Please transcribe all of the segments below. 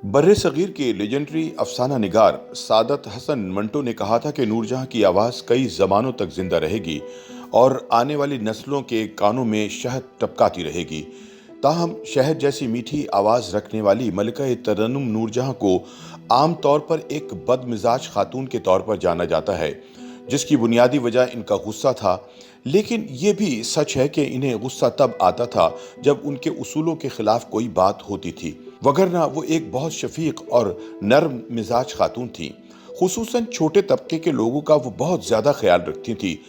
बर्रे सगीर के लेजेंडरी अफसाना निगार सादत हसन मंटो ने कहा था कि नूरजहां की आवाज़ कई ज़मानों तक जिंदा रहेगी और आने वाली नस्लों के कानों में शहद टपकाती रहेगी। ताहम शहद जैसी मीठी आवाज़ रखने वाली मलिका तरन्नुम नूरजहां को आम तौर पर एक बदमिजाज खातून के तौर पर जाना जाता है, जिसकी बुनियादी वजह इनका गुस्सा था। लेकिन ये भी सच है कि इन्हें गुस्सा तब आता था जब उनके उसूलों के खिलाफ कोई बात होती थी, वगरना वो एक बहुत शफीक और नर्म मिजाज खातून थी। खुसूसन छोटे तबके के लोगों का वो बहुत ज़्यादा ख्याल रखती थी।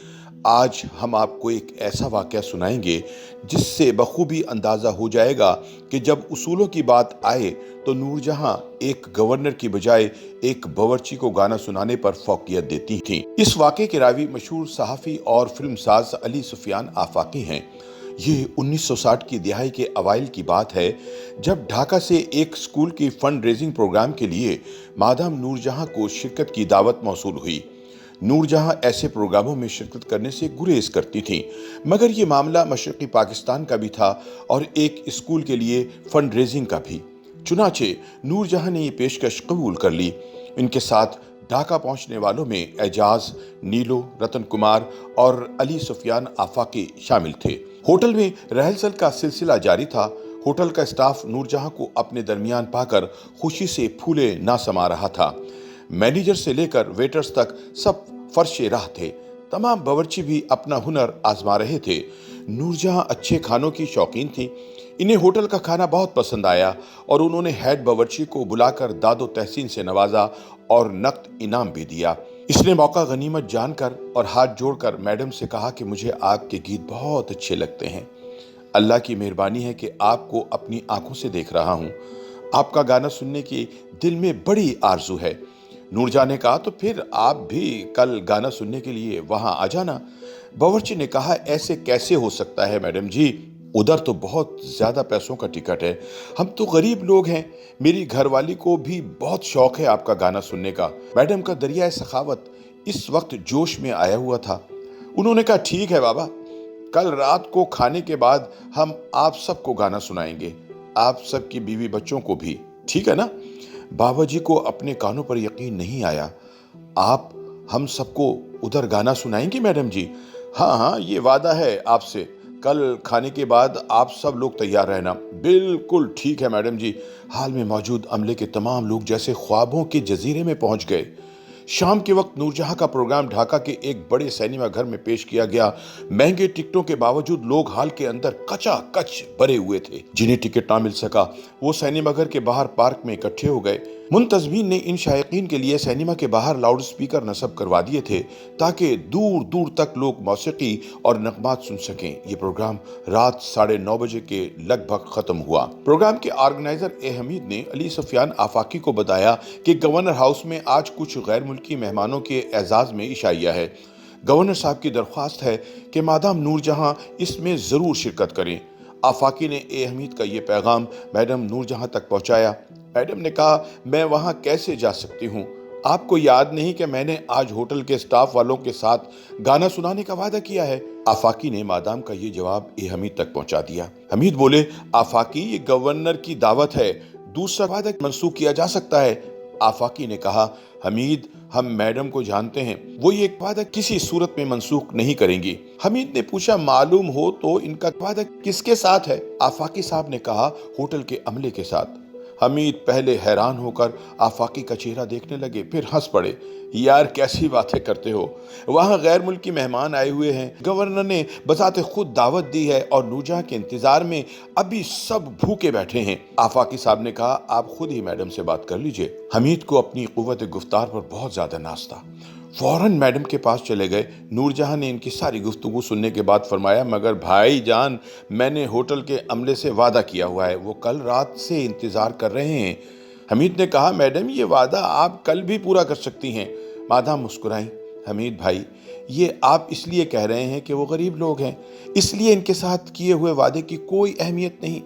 आज हम आपको एक ऐसा वाक़या सुनाएंगे जिससे बखूबी अंदाज़ा हो जाएगा कि जब उसूलों की बात आए तो नूरजहां एक गवर्नर की बजाय एक बावर्ची को गाना सुनाने पर फौकियत देती थीं। इस वाक़े के रावी मशहूर सहाफ़ी और फिल्मसाज अली सुफियान आफाकी हैं। ये 1960 की दिहाई के अवाइल की बात है, जब ढाका से एक स्कूल की फंड रेजिंग प्रोग्राम के लिए मादाम नूरजहां को शिरकत की दावत मौसूल हुई। नूरजहां ऐसे प्रोग्रामों में शिरकत करने से गुरेज करती थीं, मगर ये मामला मशरक़ी पाकिस्तान का भी था और एक स्कूल के लिए फंड रेजिंग का भी। चुनाचे नूरजहां ने ये पेशकश कबूल कर ली। इनके साथ ढाका पहुंचने वालों में एजाज, नीलो, रतन कुमार और अली सुफियान आफाकी शामिल थे। होटल में रहलसल का सिलसिला जारी था। होटल का स्टाफ नूरजहां को अपने दरमियान पाकर खुशी से फूले ना समा रहा था। मैनेजर से लेकर वेटर्स तक सब फर्शे राह थे। तमाम बावर्ची भी अपना हुनर आजमा रहे थे। नूरजहां अच्छे खानों की शौकीन थी। इन्हें होटल का खाना बहुत पसंद आया और उन्होंने हेड बावर्ची को बुलाकर दादो तहसीन से नवाजा और नकद इनाम भी दिया। इसने मौका गनीमत जानकर और हाथ जोड़कर मैडम से कहा कि मुझे आपके गीत बहुत अच्छे लगते हैं। अल्लाह की मेहरबानी है कि आपको अपनी आंखों से देख रहा हूँ। आपका गाना सुनने की दिल में बड़ी आरजू है। नूरजहां ने कहा, तो फिर आप भी कल गाना सुनने के लिए वहां आ जाना। बावर्ची ने कहा, ऐसे कैसे हो सकता है मैडम जी, उधर तो बहुत ज्यादा पैसों का टिकट है। हम तो गरीब लोग हैं। मेरी घरवाली को भी बहुत शौक है आपका गाना सुनने का। मैडम का दरिया सखावत इस वक्त जोश में आया हुआ था। उन्होंने कहा, ठीक है बाबा, कल रात को खाने के बाद हम आप सबको गाना सुनाएंगे, आप सबकी बीवी बच्चों को भी, ठीक है ना? बाबा जी को अपने कानों पर यकीन नहीं आया। आप हम सबको उधर गाना सुनाएंगे मैडम जी? हाँ हाँ, ये वादा है आपसे। कल खाने के बाद आप सब लोग तैयार रहना। बिल्कुल ठीक है मैडम जी। हाल में मौजूद अमले के तमाम लोग जैसे ख्वाबों के जजीरे में पहुंच गए। शाम के वक्त नूरजहां का प्रोग्राम ढाका के एक बड़े सिनेमा घर में पेश किया गया। महंगे टिकटों के बावजूद लोग हाल के अंदर कचाकच भरे हुए थे। जिन्हें टिकट ना मिल सका वो सिनेमा घर के बाहर पार्क में इकट्ठे हो गए। मुंतजमीन ने इन शायकीन के लिए सिनेमा के बाहर लाउड स्पीकर नस्ब करवा दिए थे ताकि दूर दूर तक लोग मौसीकी और नगमात सुन सकें। ये प्रोग्राम रात 9:30 बजे के लगभग खत्म हुआ। प्रोग्राम के ऑर्गेनाइजर ए हमीद ने अली सुफियान आफाकी को बताया कि गवर्नर हाउस में आज कुछ गैर मुल्की मेहमानों के एजाज में इशाइया है। गवर्नर साहब की दरख्वास्त है कि मादाम नूरजहां इसमें जरूर शिरकत करें। आफाकी ने ए हमीद का ये पैगाम मैडम नूरजहां तक पहुंचाया। मैडम ने कहा, मैं वहां कैसे जा सकती हूँ? आपको याद नहीं कि मैंने आज होटल के स्टाफ वालों के साथ गाना सुनाने का वादा किया है? आफाकी ने मादाम का ये जवाब ए हमीद तक पहुंचा दिया। हमीद बोले, आफाकी, ये गवर्नर की दावत है, दूसरा वादा मंसूख किया जा सकता है। आफाकी ने कहा, हमीद, हम मैडम को जानते हैं, वो ये वादा किसी सूरत में मंसूख नहीं करेंगी। हमीद ने पूछा, मालूम हो तो इनका वादा किसके साथ है? आफाकी साहब ने कहा, होटल के अमले के साथ। हमीद पहले हैरान होकर आफाकी का चेहरा देखने लगे, फिर हंस पड़े। यार कैसी बातें करते हो, वहां गैर मुल्की मेहमान आए हुए हैं, गवर्नर ने बजाते खुद दावत दी है और नूरजहां के इंतजार में अभी सब भूखे बैठे हैं। आफाकी साहब ने कहा, आप खुद ही मैडम से बात कर लीजिए। हमीद को अपनी कुव्वत गुफ्तार पर बहुत ज्यादा नाज था। फौरन मैडम के पास चले गए। नूरजहां ने इनकी सारी गुफ्तगू सुनने के बाद फरमाया, मगर भाई जान, मैंने होटल के अमले से वादा किया हुआ है, वो कल रात से इंतजार कर रहे हैं। हमीद ने कहा, मैडम, ये वादा आप कल भी पूरा कर सकती हैं। मादाम मुस्कुराई। हमीद भाई, ये आप इसलिए कह रहे हैं कि वो गरीब लोग हैं, इसलिए इनके साथ किए हुए वादे की कोई अहमियत नहीं।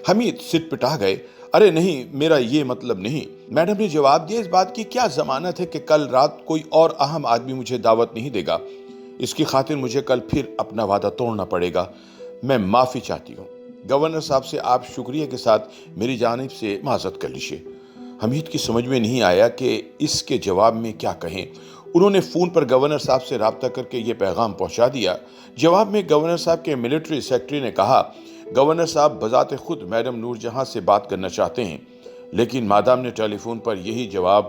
हमीद सिट पिटा गए। अरे नहीं, मेरा ये मतलब नहीं। मैडम ने जवाब दिया, इस बात की क्या जमानत है कि कल रात कोई और अहम आदमी मुझे दावत नहीं देगा। इसकी खातिर मुझे कल फिर अपना वादा तोड़ना पड़ेगा। मैं माफ़ी चाहती हूँ। गवर्नर साहब से आप शुक्रिया के साथ मेरी जानिब से माजरत कर लीजिए। حمید کی سمجھ میں نہیں آیا کہ اس کے جواب میں کیا کہیں۔ انہوں نے فون پر گورنر صاحب سے رابطہ کر کے یہ پیغام پہنچا دیا۔ جواب میں گورنر صاحب کے ملٹری سیکرٹری نے کہا، گورنر صاحب بذات خود میڈم نور جہاں سے بات کرنا چاہتے ہیں، لیکن مادام نے ٹیلی فون پر یہی جواب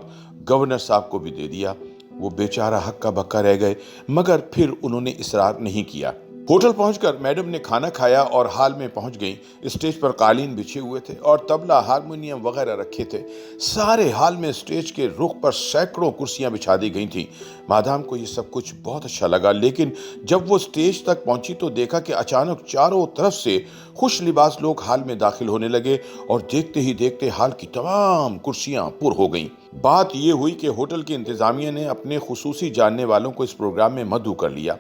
گورنر صاحب کو بھی دے دیا۔ وہ بیچارہ ہکا بکا رہ گئے، مگر پھر انہوں نے اصرار نہیں کیا۔ ہوٹل پہنچ کر میڈم نے کھانا کھایا اور ہال میں پہنچ گئیں۔ اسٹیج پر قالین بچھے ہوئے تھے اور طبلہ، ہارمونیم وغیرہ رکھے تھے۔ سارے ہال میں اسٹیج کے رخ پر سینکڑوں کرسیاں بچھا دی گئی تھیں۔ مادام کو یہ سب کچھ بہت اچھا لگا، لیکن جب وہ اسٹیج تک پہنچی تو دیکھا کہ اچانک چاروں طرف سے خوش لباس لوگ ہال میں داخل ہونے لگے اور دیکھتے ہی دیکھتے ہال کی تمام کرسیاں پر ہو گئیں۔ بات یہ ہوئی کہ ہوٹل کی انتظامیہ نے اپنے خصوصی جاننے والوں کو اس پروگرام میں مدعو کر لیا۔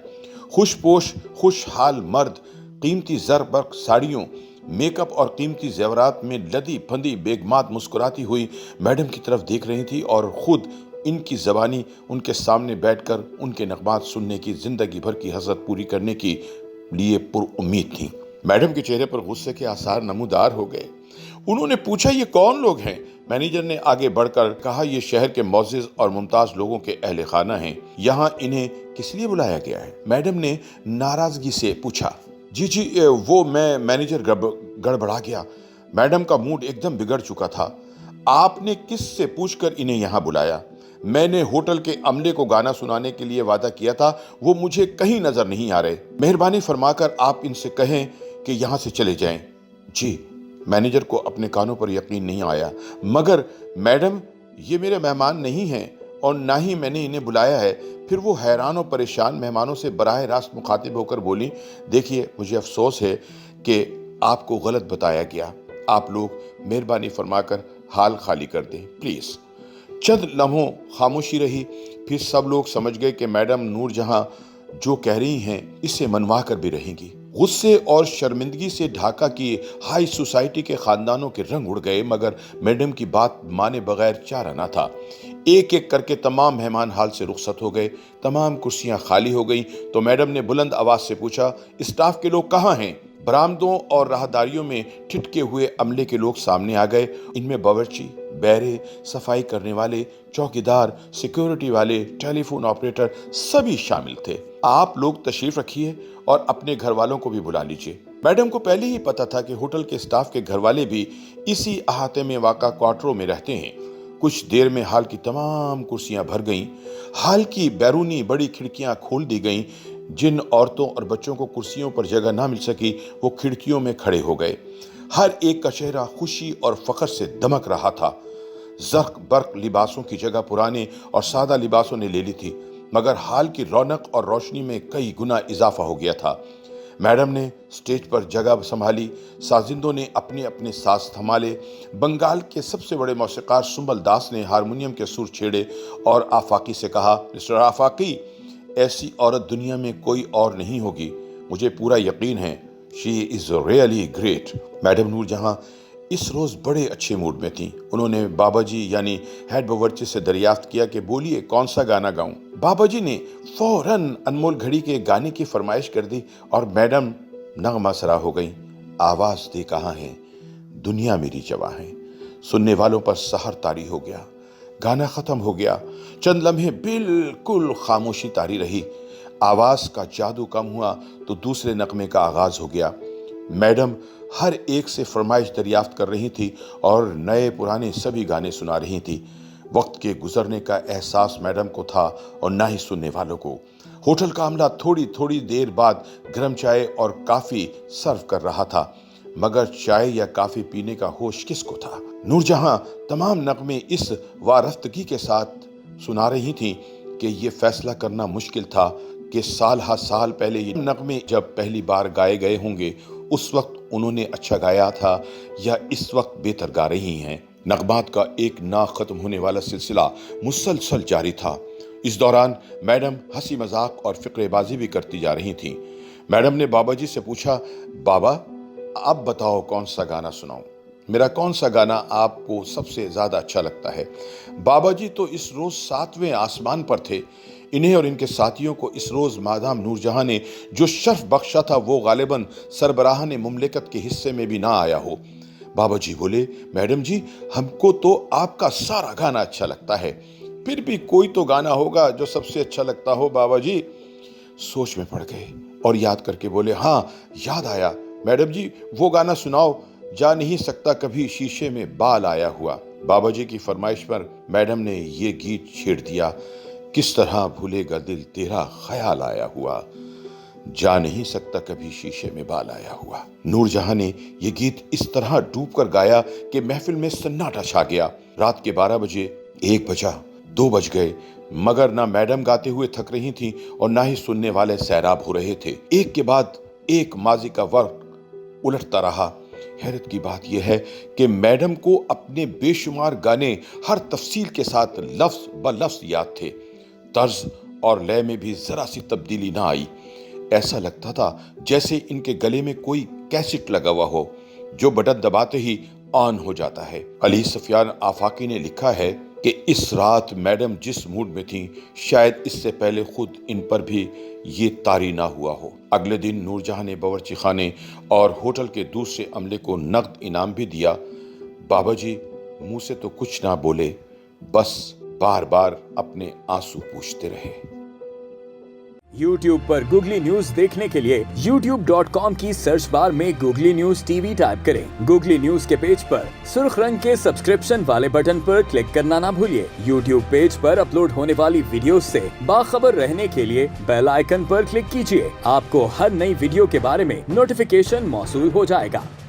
خوش پوش، خوش حال مرد قیمتی زر برق ساڑیوں، میک اپ اور قیمتی زیورات میں لدی پھندی بیگمات مسکراتی ہوئی میڈم کی طرف دیکھ رہی تھی اور خود ان کی زبانی ان کے سامنے بیٹھ کر ان کے نغمات سننے کی زندگی بھر کی حسرت پوری کرنے کی لیے پر امید تھیں۔ میڈم کے چہرے پر غصے کے آثار نمودار ہو گئے۔ انہوں نے پوچھا، یہ کون لوگ ہیں؟ مینیجر نے آگے بڑھ کر کہا، یہ شہر کے معزز اور ممتاز لوگوں کے اہل خانہ ہیں۔ یہاں انہیں کس لیے بلایا گیا ہے؟ میڈم نے ناراضگی سے پوچھا۔ جی وہ میں مینیجر گڑبڑا گیا۔ میڈم کا موڈ ایک دم بگڑ چکا تھا۔ آپ نے کس سے پوچھ کر انہیں یہاں بلایا؟ میں نے ہوٹل کے عملے کو گانا سنانے کے لیے وعدہ کیا تھا، وہ مجھے کہیں نظر نہیں آ رہے۔ مہربانی فرما کر آپ ان سے کہیں کہ یہاں سے چلے جائیں۔ جی۔ مینیجر کو اپنے کانوں پر یقین نہیں آیا۔ مگر میڈم، یہ میرے مہمان نہیں ہیں اور نہ ہی میں نے انہیں بلایا ہے۔ پھر وہ حیران و پریشان مہمانوں سے براہ راست مخاطب ہو کر بولی، دیکھیے مجھے افسوس ہے کہ آپ کو غلط بتایا گیا۔ آپ لوگ مہربانی فرما کر ہال خالی کر دیں پلیز۔ چند لمحوں خاموشی رہی، پھر سب لوگ سمجھ گئے کہ میڈم نور جہاں جو کہہ رہی ہیں اسے منوا کر بھی رہیں گی۔ غصے اور شرمندگی سے ڈھاکہ کی ہائی سوسائٹی کے خاندانوں کے رنگ اڑ گئے، مگر میڈم کی بات مانے بغیر چارہ نہ تھا۔ ایک ایک کر کے تمام مہمان ہال سے رخصت ہو گئے، تمام کرسیاں خالی ہو گئیں تو میڈم نے بلند آواز سے پوچھا، اسٹاف کے لوگ کہاں ہیں؟ برآمدوں اور راہداریوں میں ٹھٹکے ہوئے عملے کے لوگ سامنے آ گئے۔ ان میں باورچی، بیرے، صفائی کرنے والے، چوکیدار، سیکیورٹی والے، ٹیلی فون آپریٹر سبھی شامل تھے۔ آپ لوگ تشریف رکھیے اور اپنے گھر والوں کو بھی بلا لیجیے۔ میڈم کو پہلے ہی پتا تھا کہ ہوٹل کے اسٹاف کے گھر والے بھی اسی احاطے میں واقع کوارٹروں میں رہتے ہیں۔ کچھ دیر میں ہال کی تمام کرسیاں بھر گئیں۔ ہال کی بیرونی بڑی کھڑکیاں کھول دی گئیں۔ جن عورتوں اور بچوں کو کرسیوں پر جگہ نہ مل سکی وہ کھڑکیوں میں کھڑے ہو گئے۔ ہر ایک کا چہرہ خوشی اور فخر سے دمک رہا تھا۔ زرق برق لباسوں کی جگہ پرانے اور سادہ لباسوں نے لے لی تھی، مگر ہال کی رونق اور روشنی میں کئی گنا اضافہ ہو گیا تھا۔ میڈم نے اسٹیج پر جگہ سنبھالی، سازندوں نے اپنے اپنے ساز تھمالے۔ بنگال کے سب سے بڑے موسیقار سنبل داس نے ہارمونیم کے سر چھیڑے اور آفاقی سے کہا، مسٹر آفاقی، ایسی عورت دنیا میں کوئی اور نہیں ہوگی، مجھے پورا یقین ہے، شی از ریئلی گریٹ۔ میڈم نور جہاں اس روز بڑے اچھے موڈ میں تھیں۔ انہوں نے بابا جی یعنی ہیڈ باورچی سے دریافت کیا کہ بولیے کون سا گانا گاؤں۔ بابا جی نے فوراً انمول گھڑی کے گانے کی فرمائش کر دی اور میڈم نغمہ سرا ہو گئیں۔ آواز دے کہاں ہے، دنیا میری جواں ہے۔ سننے والوں پر سحر طاری ہو گیا۔ گانا ختم ہو گیا۔ چند لمحے بالکل خاموشی طاری رہی۔ آواز کا جادو کم ہوا تو دوسرے نغمے کا آغاز ہو گیا۔ میڈم ہر ایک سے فرمائش دریافت کر رہی تھی اور نئے پرانے سبھی گانے سنا رہی تھی۔ وقت کے گزرنے کا احساس میڈم کو تھا اور نہ ہی سننے والوں کو۔ ہوٹل کا عملہ تھوڑی دیر بعد گرم چائے اور کافی سرو کر رہا تھا، مگر چائے یا کافی پینے کا ہوش کس کو تھا؟ نور جہاں تمام نغمے اس وارفتگی کے ساتھ سنا رہی تھیں کہ یہ فیصلہ کرنا مشکل تھا کہ سال ہا سال پہلے یہ نغمے جب پہلی بار گائے گئے ہوں گے اس وقت انہوں نے اچھا گایا تھا یا اس وقت بہتر گا رہی ہیں۔ نغمات کا ایک نہ ختم ہونے والا سلسلہ مسلسل جاری تھا۔ اس دوران میڈم ہنسی مذاق اور فقرے بازی بھی کرتی جا رہی تھیں۔ میڈم نے بابا جی سے پوچھا، بابا اب بتاؤ کون سا گانا سناؤں؟ میرا کون سا گانا آپ کو سب سے زیادہ اچھا لگتا ہے؟ بابا جی تو اس روز 7ویں آسمان پر تھے۔ انہیں اور ان کے ساتھیوں کو اس روز مادام نور جہاں نے جو شرف بخشا تھا وہ غالباً سربراہان مملکت کے حصے میں بھی نہ آیا ہو۔ बाबा जी बोले, मैडम जी, हमको तो आपका सारा गाना अच्छा लगता है, फिर भी कोई तो गाना होगा जो सबसे अच्छा लगता हो बाबा जी। सोच में पड़ गए और याद करके बोले, हाँ याद आया, मैडम जी वो गाना सुनाओ, जा नहीं सकता कभी शीशे में बाल आया हुआ। बाबा जी की फरमाइश पर मैडम ने ये गीत छेड़ दिया, किस तरह भूलेगा दिल तेरा ख्याल आया हुआ, जा नहीं सकता कभी शीशे में बाल आया हुआ। नूरजहां ने यह गीत इस तरह डूब कर गाया कि महफिल में सन्नाटा छा गया। रात के 12 बजे, 1 बजा, 2 बज गए, मगर ना मैडम गाते हुए थक रही थीं और ना ही सुनने वाले सैराब हो रहे थे। एक के बाद एक माजी का वक्त उलटता रहा। हैरत की बात यह है कि मैडम को अपने बेशुमार गाने हर तफसील के साथ लफ्ज ब लफ्ज याद थे। तर्ज और लय में भी जरा सी तब्दीली ना आई। ऐसा लगता था जैसे इनके गले में कोई कैसेट लगा हुआ हो जो बटन दबाते ही ऑन हो जाता है। अली सफियान आफाकी ने लिखा है कि इस रात मैडम जिस मूड में थी, शायद इससे पहले खुद इन पर भी ये तारी ना हुआ हो। अगले दिन नूरजहां ने बावर्ची खाने और होटल के दूसरे अमले को नकद इनाम भी दिया। बाबा जी मुंह से तो कुछ ना बोले, बस बार बार अपने आंसू पूछते रहे। YouTube पर गूगली न्यूज देखने के लिए youtube.com की सर्च बार में गूगली न्यूज टीवी टाइप करें। गूगली न्यूज के पेज पर सुर्ख रंग के सब्सक्रिप्शन वाले बटन पर क्लिक करना ना भूलिए। YouTube पेज पर अपलोड होने वाली वीडियो से बाखबर रहने के लिए बेल आइकन पर क्लिक कीजिए। आपको हर नई वीडियो के बारे में नोटिफिकेशन मौसूल हो जाएगा।